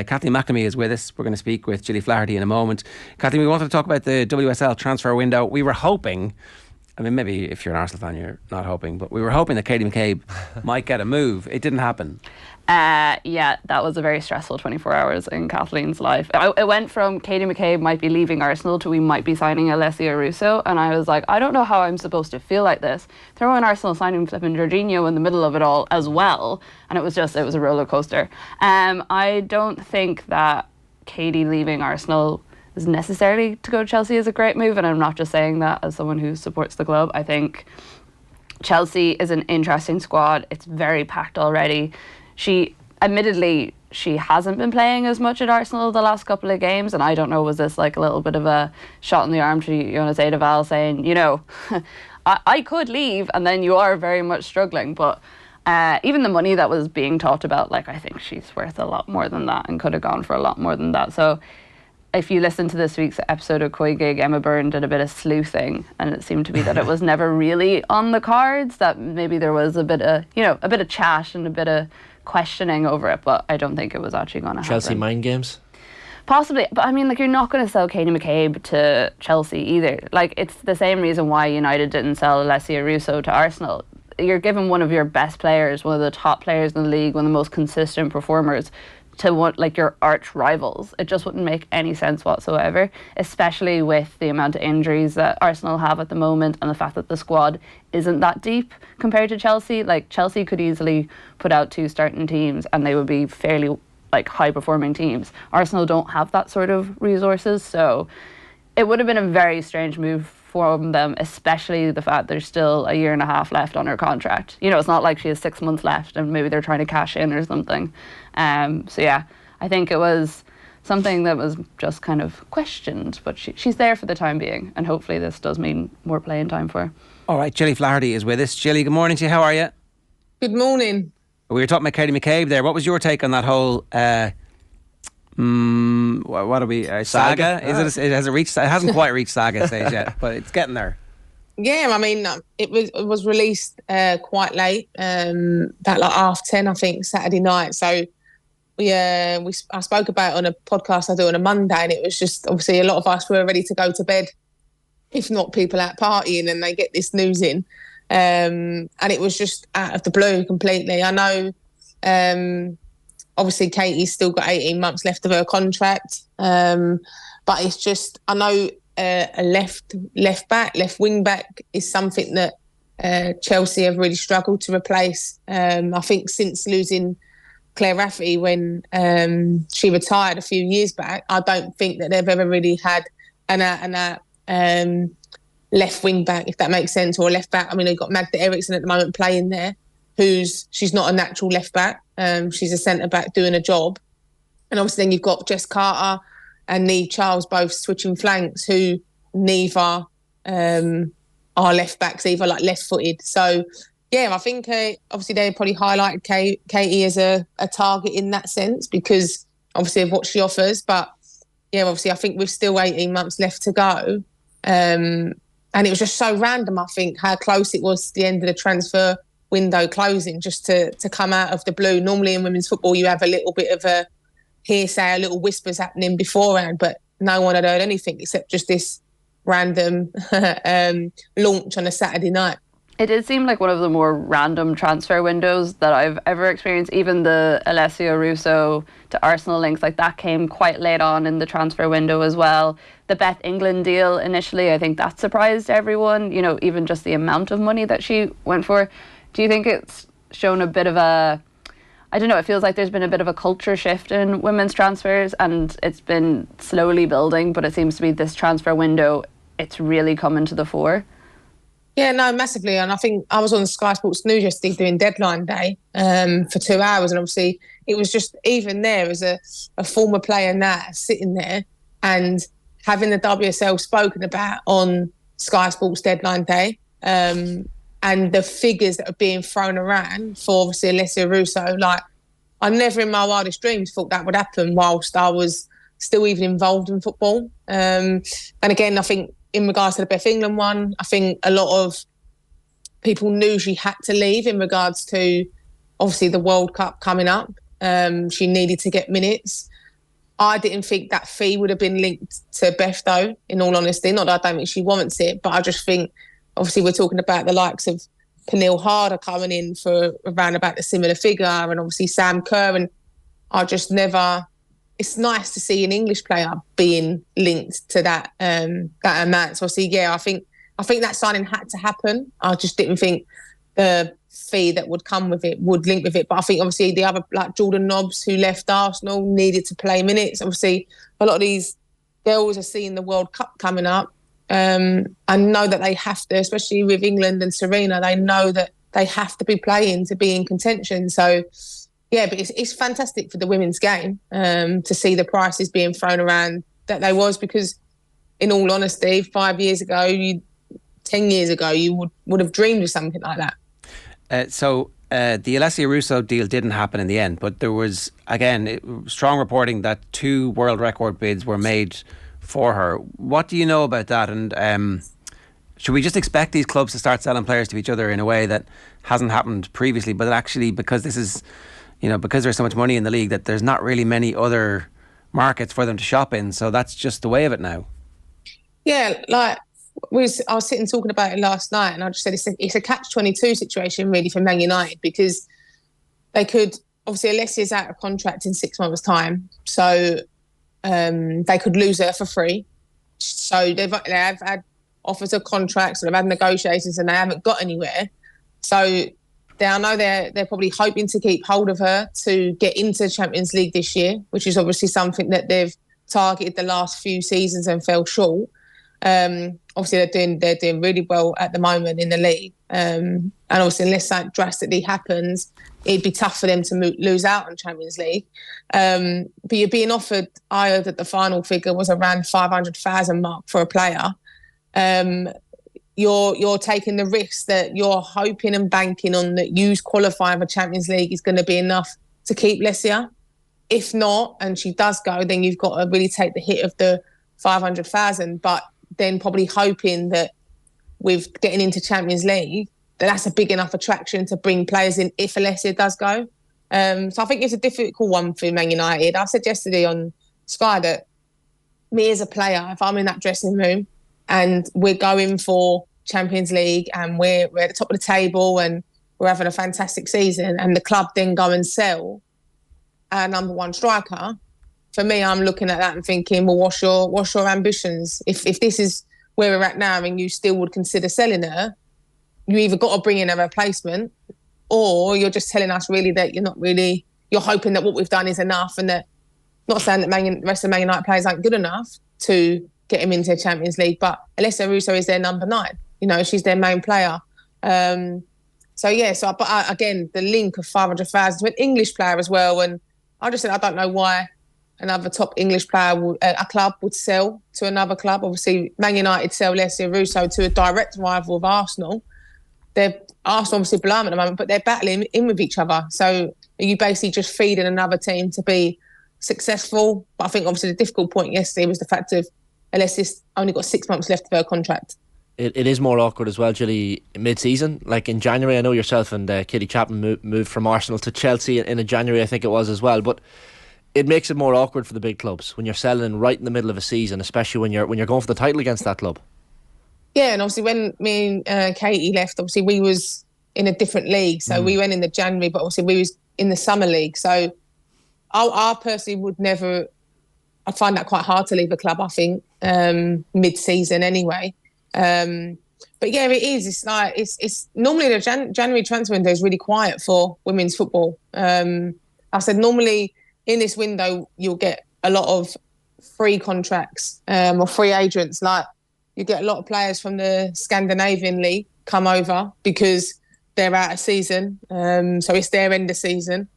Kathleen McCabe is with us. We're going to speak with Gilly Flaherty in a moment. Kathleen, we wanted to talk about the WSL transfer window. We were hoping, I mean, maybe if you're an Arsenal fan, you're not hoping, but we were hoping that Katie McCabe might get a move. It didn't happen. Yeah, that was a very stressful 24 hours in Kathleen's life. It went from Katie McCabe might be leaving Arsenal to we might be signing Alessia Russo, and I was like, I don't know how I'm supposed to feel like this. Throw in Arsenal signing flipping Jorginho in the middle of it all as well, and it was a roller coaster. I don't think that Katie leaving Arsenal is necessarily to go to Chelsea is a great move, and I'm not just saying that as someone who supports the club. I think Chelsea is an interesting squad. It's very packed already. She hasn't been playing as much at Arsenal the last couple of games, and I don't know, was this like a little bit of a shot in the arm to Jonas Eidevall saying, you know, I could leave and then you are very much struggling. But even the money that was being talked about, like, I think she's worth a lot more than that and could have gone for a lot more than that. So if you listen to this week's episode of Koi Gig, Emma Byrne did a bit of sleuthing, and it seemed to be that it was never really on the cards, that maybe there was a bit of chat and a bit of questioning over it, but I don't think it was actually going to happen. Chelsea mind games? Possibly, but I mean, like, you're not going to sell Katie McCabe to Chelsea either. Like, it's the same reason why United didn't sell Alessia Russo to Arsenal. You're giving one of your best players, one of the top players in the league, one of the most consistent performers, to what, like, your arch rivals. It just wouldn't make any sense whatsoever, especially with the amount of injuries that Arsenal have at the moment and the fact that the squad isn't that deep compared to Chelsea. Like, Chelsea could easily put out 2 starting teams and they would be fairly, like, high performing teams. Arsenal don't have that sort of resources, so it would have been a very strange move from them, especially the fact there's still a year and a half left on her contract. You know, it's not like she has 6 months left and maybe they're trying to cash in or something. So yeah, I think it was something that was just kind of questioned, but she's there for the time being, and hopefully this does mean more playing time for her. All right, Gilly Flaherty is with us. Gilly, good morning to you. How are you? Good morning. We were talking about Katie McCabe there. What was your take on that whole what are we saga? Is it? Has it reached? It hasn't quite reached saga stage yet, but it's getting there. Yeah, I mean, it was released quite late, about like 10:30, I think, Saturday night. So I spoke about it on a podcast I do on a Monday, and it was just, obviously, a lot of us were ready to go to bed, if not people out partying, and they get this news in, and it was just out of the blue completely. I know. Obviously, Katie's still got 18 months left of her contract, but it's just, I know a left wing back is something that Chelsea have really struggled to replace. I think since losing Claire Rafferty when she retired a few years back, I don't think that they've ever really had an left wing back, if that makes sense, or a left back. I mean, they've got Magda Eriksson at the moment playing there, she's not a natural left back. She's a centre back doing a job. And obviously then you've got Jess Carter and Neve Charles both switching flanks, who neither are left backs, either like left footed. So yeah, I think obviously they probably highlighted Katie as a target in that sense, because obviously of what she offers. But yeah, obviously I think we've still 18 months left to go. And it was just so random, I think, how close it was to the end of the transfer window closing, just to come out of the blue. Normally in women's football you have a little bit of a hearsay, a little whispers happening beforehand, but no one had heard anything except just this random launch on a Saturday night. It did seem like one of the more random transfer windows that I've ever experienced. Even the Alessia Russo to Arsenal links, like, that came quite late on in the transfer window as well. The Beth England deal initially, I think that surprised everyone, you know, even just the amount of money that she went for. Do you think it's shown a bit of a, I don't know, it feels like there's been a bit of a culture shift in women's transfers, and it's been slowly building, but it seems to be this transfer window, it's really coming to the fore? Yeah, no, massively. And I think I was on Sky Sports News yesterday doing deadline day for 2 hours, and obviously it was just, even there as a former player now sitting there and having the WSL spoken about on Sky Sports deadline day, and the figures that are being thrown around for obviously Alessia Russo, like, I never in my wildest dreams thought that would happen whilst I was still even involved in football. And again, I think in regards to the Beth England one, I think a lot of people knew she had to leave in regards to obviously the World Cup coming up. She needed to get minutes. I didn't think that fee would have been linked to Beth, though, in all honesty. Not that I don't think she warrants it, but I just think, obviously, we're talking about the likes of Pernille Harder coming in for around about a similar figure, and obviously Sam Kerr. And I just never... It's nice to see an English player being linked to that amount. So obviously, yeah, I think that signing had to happen. I just didn't think the fee that would come with it would link with it. But I think obviously the other, like Jordan Nobbs, who left Arsenal, needed to play minutes. Obviously, a lot of these girls are seeing the World Cup coming up. And know that they have to, especially with England and Serena, they know that they have to be playing to be in contention. So, yeah, but it's fantastic for the women's game to see the prices being thrown around that they was, because in all honesty, 5 years ago, 10 years ago, you would have dreamed of something like that. So the Alessia Russo deal didn't happen in the end, but there was, again, strong reporting that 2 world record bids were made for her. What do you know about that? And should we just expect these clubs to start selling players to each other in a way that hasn't happened previously, but actually, because this is, because there's so much money in the league, that there's not really many other markets for them to shop in, so that's just the way of it now? Yeah, like I was sitting talking about it last night, and I just said it's a catch-22 situation really for Man United, because they could, obviously Alessia's out of contract in 6 months' time, so they could lose her for free. So they have had offers of contracts, and they've had negotiations, and they haven't got anywhere. So I know they're probably hoping to keep hold of her to get into the Champions League this year, which is obviously something that they've targeted the last few seasons and fell short. Obviously they're doing really well at the moment in the league, and obviously unless that drastically happens, it'd be tough for them to lose out on Champions League. But you're being offered, I heard that the final figure was around 500,000 mark for a player. You're taking the risk that you're hoping and banking on that you's qualifying for Champions League is going to be enough to keep Alessia. If not, and she does go, then you've got to really take the hit of the 500,000, but then probably hoping that with getting into Champions League, that's a big enough attraction to bring players in if Alessia does go. So I think it's a difficult one for Man United. I said yesterday on Sky that me as a player, if I'm in that dressing room and we're going for Champions League and we're at the top of the table and we're having a fantastic season, and the club then go and sell our number one striker, for me, I'm looking at that and thinking, well, what's your ambitions? If this is where we're at now and you still would consider selling her, you either got to bring in a replacement, or you're just telling us really that you're hoping that what we've done is enough, and that, not saying that the rest of the Man United players aren't good enough to get him into the Champions League, but Alessia Russo is their number 9. She's their main player. Again, the link of 500,000 to an English player as well, and I just said I don't know why another top English player, a club would sell to another club. Obviously, Man United sell Alessia Russo to a direct rival of Arsenal. Arsenal obviously below them at the moment, but they're battling in with each other. So you basically just feeding another team to be successful. But I think obviously the difficult point yesterday was the fact of Alessia's only got 6 months left of her contract. It is more awkward as well, Gilly, mid-season. Like in January, I know yourself and Katie Chapman moved from Arsenal to Chelsea in January, I think it was as well. But it makes it more awkward for the big clubs when you're selling right in the middle of a season, especially when you're going for the title against that club. Yeah, and obviously when me and Katie left, obviously we was in a different league. So we went in the January, but obviously we was in the summer league. So I personally would never... I'd find that quite hard to leave a club, I think, mid-season anyway. But yeah, it is. It's like it's normally the January transfer window is really quiet for women's football. I said normally in this window you'll get a lot of free contracts or free agents. Like you get a lot of players from the Scandinavian league come over because they're out of season, so it's their end of season,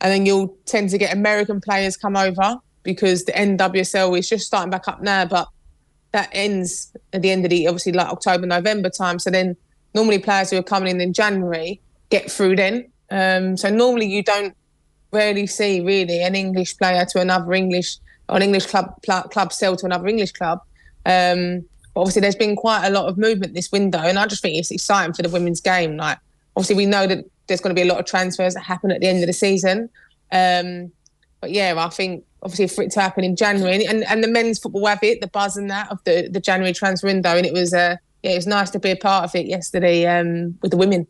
and then you'll tend to get American players come over because the NWSL is just starting back up now, but that ends at the end of obviously like October, November time. So then normally players who are coming in January get through then. So normally you don't rarely see really an English player to another English, or an English club sell to another English club. But obviously there's been quite a lot of movement this window, and I just think it's exciting for the women's game. Like obviously we know that there's going to be a lot of transfers that happen at the end of the season. But yeah, I think obviously for it to happen in January, and the men's football have it, the buzz and that of the January transfer window, and it was nice to be a part of it yesterday with the women.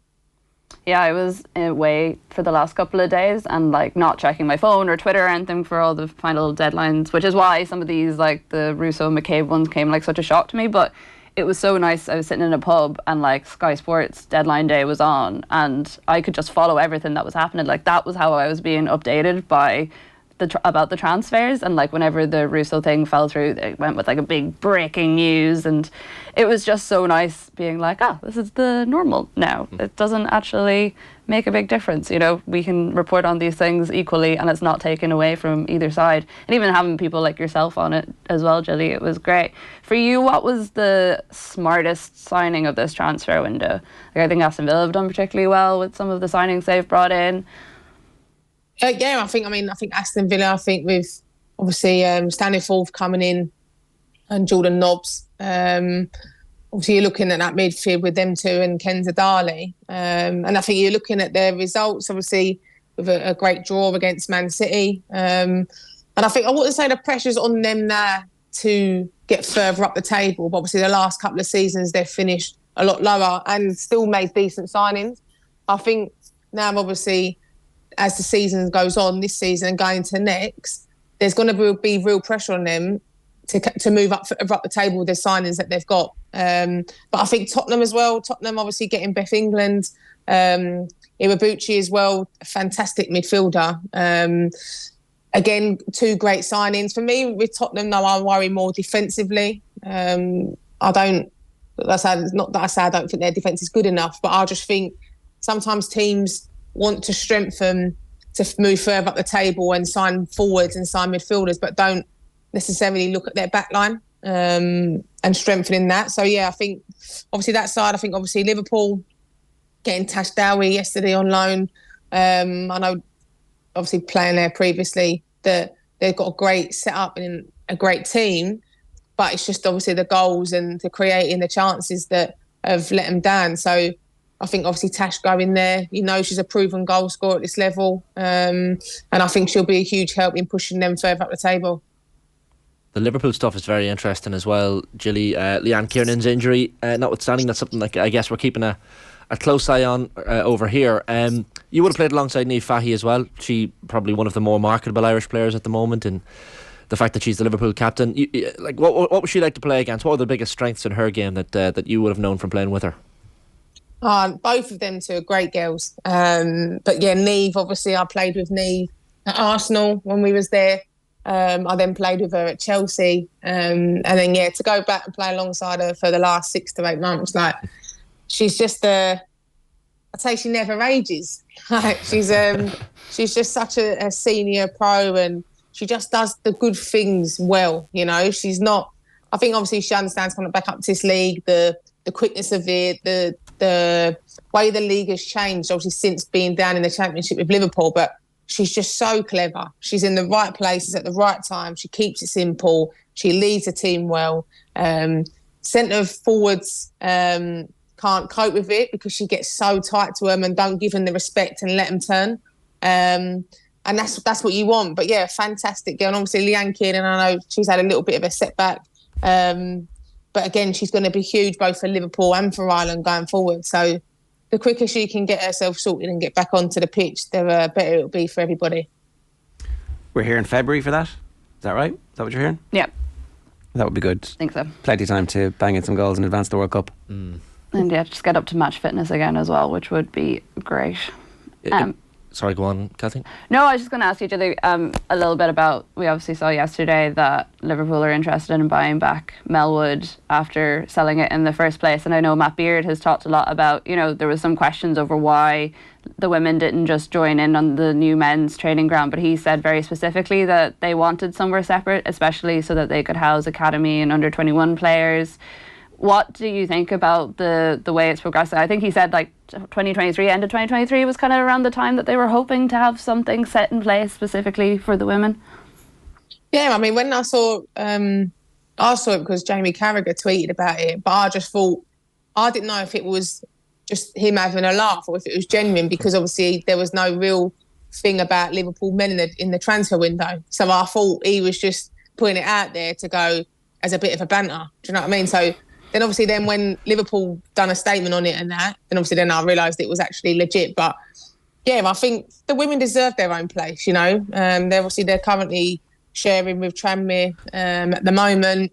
Yeah, I was away for the last couple of days and like not checking my phone or Twitter or anything for all the final deadlines, which is why some of these like the Russo McCabe ones came like such a shock to me. But it was so nice. I was sitting in a pub and like Sky Sports deadline day was on and I could just follow everything that was happening. Like that was how I was being updated by about the transfers, and like whenever the Russo thing fell through, they went with like a big breaking news, and it was just so nice being like, this is the normal now. It doesn't actually make a big difference, you know. We can report on these things equally and it's not taken away from either side. And even having people like yourself on it as well, Gilly, it was great. For you, what was the smartest signing of this transfer window? Like, I think Aston Villa have done particularly well with some of the signings they've brought in. I think Aston Villa, with obviously Stanley Forth coming in and Jordan Nobbs. Obviously, you're looking at that midfield with them two and Kenza Darley. And I think you're looking at their results, obviously, with a great draw against Man City. And I think I wouldn't say the pressure's on them now to get further up the table. But obviously, the last couple of seasons, they've finished a lot lower and still made decent signings. I think now, obviously, as the season goes on this season and going to next, there's going to be real pressure on them to move up the table with the signings that they've got. But I think Tottenham as well. Tottenham obviously getting Beth England, Iwabuchi as well, a fantastic midfielder. Again, two great signings. For me, with Tottenham, though, I worry more defensively. Not that I say I don't think their defence is good enough, but I just think sometimes teams want to strengthen to move further up the table and sign forwards and sign midfielders, but don't necessarily look at their back line and strengthening that. So, I think obviously that side, I think obviously Liverpool getting Tash Dowie yesterday on loan. I know obviously playing there previously that they've got a great setup and a great team, but it's just obviously the goals and the creating the chances that have let them down. So I think obviously Tash going there, she's a proven goal scorer at this level. And I think she'll be a huge help in pushing them further up the table. The Liverpool stuff is very interesting as well, Gilly. Leanne Kiernan's injury, notwithstanding, that's something like I guess we're keeping a close eye on over here. You would have played alongside Niamh Fahey as well. She probably one of the more marketable Irish players at the moment, and the fact that she's the Liverpool captain. What would she like to play against? What are the biggest strengths in her game that you would have known from playing with her? Both of them two are great girls. But Niamh, obviously I played with Niamh at Arsenal when we was there. I then played with her at Chelsea. And then, to go back and play alongside her for the last 6 to 8 months, she's just I'd say she never ages. She's just such a senior pro, and she just does the good things well. She's not, I think obviously she understands coming back up to this league, the quickness of it, the way the league has changed, obviously, since being down in the Championship with Liverpool. But she's just so clever. She's in the right places at the right time. She keeps it simple. She leads the team well. Centre forwards can't cope with it because she gets so tight to them and don't give them the respect and let them turn. And that's what you want. But fantastic girl. And obviously Leanne Kiernan, I know she's had a little bit of a setback. But again, she's going to be huge both for Liverpool and for Ireland going forward. So the quicker she can get herself sorted and get back onto the pitch, the better it'll be for everybody. We're here in February for that. Is that right? Is that what you're hearing? Yeah. That would be good. I think so. Plenty of time to bang in some goals in advance of the World Cup. And just get up to match fitness again as well, which would be great. Sorry, go on, Kathleen. No, I was just going to ask you a little bit about, we obviously saw yesterday that Liverpool are interested in buying back Melwood after selling it in the first place. And I know Matt Beard has talked a lot about, there was some questions over why the women didn't just join in on the new men's training ground. But he said very specifically that they wanted somewhere separate, especially so that they could house academy and under 21 players. What do you think about the way it's progressing? I think he said 2023, end of 2023 was kind of around the time that they were hoping to have something set in place specifically for the women. Yeah, I mean, when I saw it because Jamie Carragher tweeted about it, but I just thought, I didn't know if it was just him having a laugh or if it was genuine, because obviously there was no real thing about Liverpool men in the transfer window. So I thought he was just putting it out there to go as a bit of a banter. Do you know what I mean? So then obviously when Liverpool done a statement on it and that, then obviously then I realised it was actually legit. But yeah, I think the women deserve their own place, you know. They're currently sharing with Tranmere at the moment.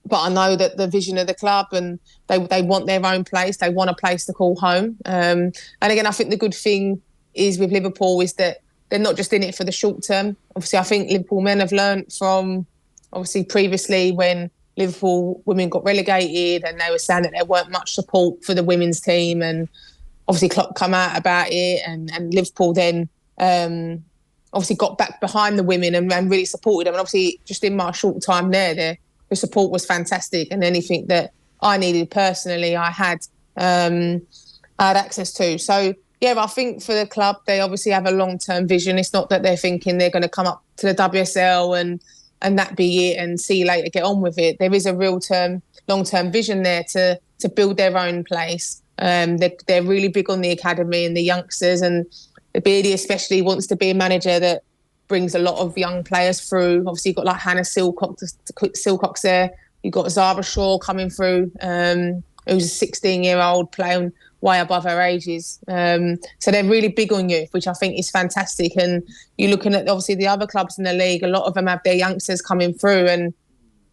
But I know that the vision of the club and they want their own place. They want a place to call home. And again, I think the good thing is with Liverpool is that they're not just in it for the short term. Obviously, I think Liverpool men have learnt from, obviously, previously when Liverpool women got relegated and they were saying that there weren't much support for the women's team, and obviously Klopp come out about it, and Liverpool then obviously got back behind the women and really supported them. And obviously, just in my short time there, the support was fantastic, and anything that I needed personally, I had access to. So yeah, I think for the club, they obviously have a long-term vision. It's not that they're thinking they're going to come up to the WSL and that be it and see you later, get on with it. There is a long-term vision there to build their own place. They're really big on the academy and the youngsters, and Beardy especially wants to be a manager that brings a lot of young players through. Obviously, you've got like Hannah Silcox there. You've got Zara Shaw coming through, who's a 16-year-old playing way above her ages. So they're really big on youth, which I think is fantastic. And you're looking at, obviously, the other clubs in the league, a lot of them have their youngsters coming through, and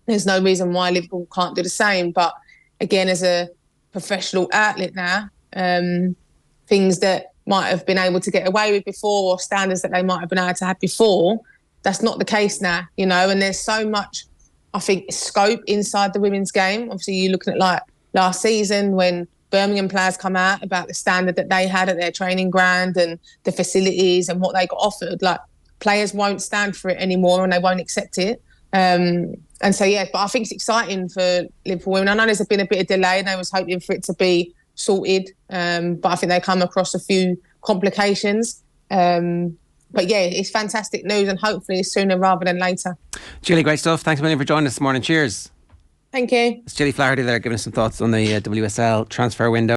there's no reason why Liverpool can't do the same. But again, as a professional outlet now, things that might have been able to get away with before, or standards that they might have been able to have before, that's not the case now, you know. And there's so much, I think, scope inside the women's game. Obviously, you're looking at like last season when Birmingham players come out about the standard that they had at their training ground and the facilities and what they got offered. Like, players won't stand for it anymore and they won't accept it. And so, yeah, but I think it's exciting for Liverpool women. I know there's been a bit of delay and I was hoping for it to be sorted, but I think they come across a few complications. But yeah, it's fantastic news, and hopefully it's sooner rather than later. Gilly, great stuff. Thanks a million for joining us this morning. Cheers. Thank you. It's Gilly Flaherty there giving us some thoughts on the WSL transfer window.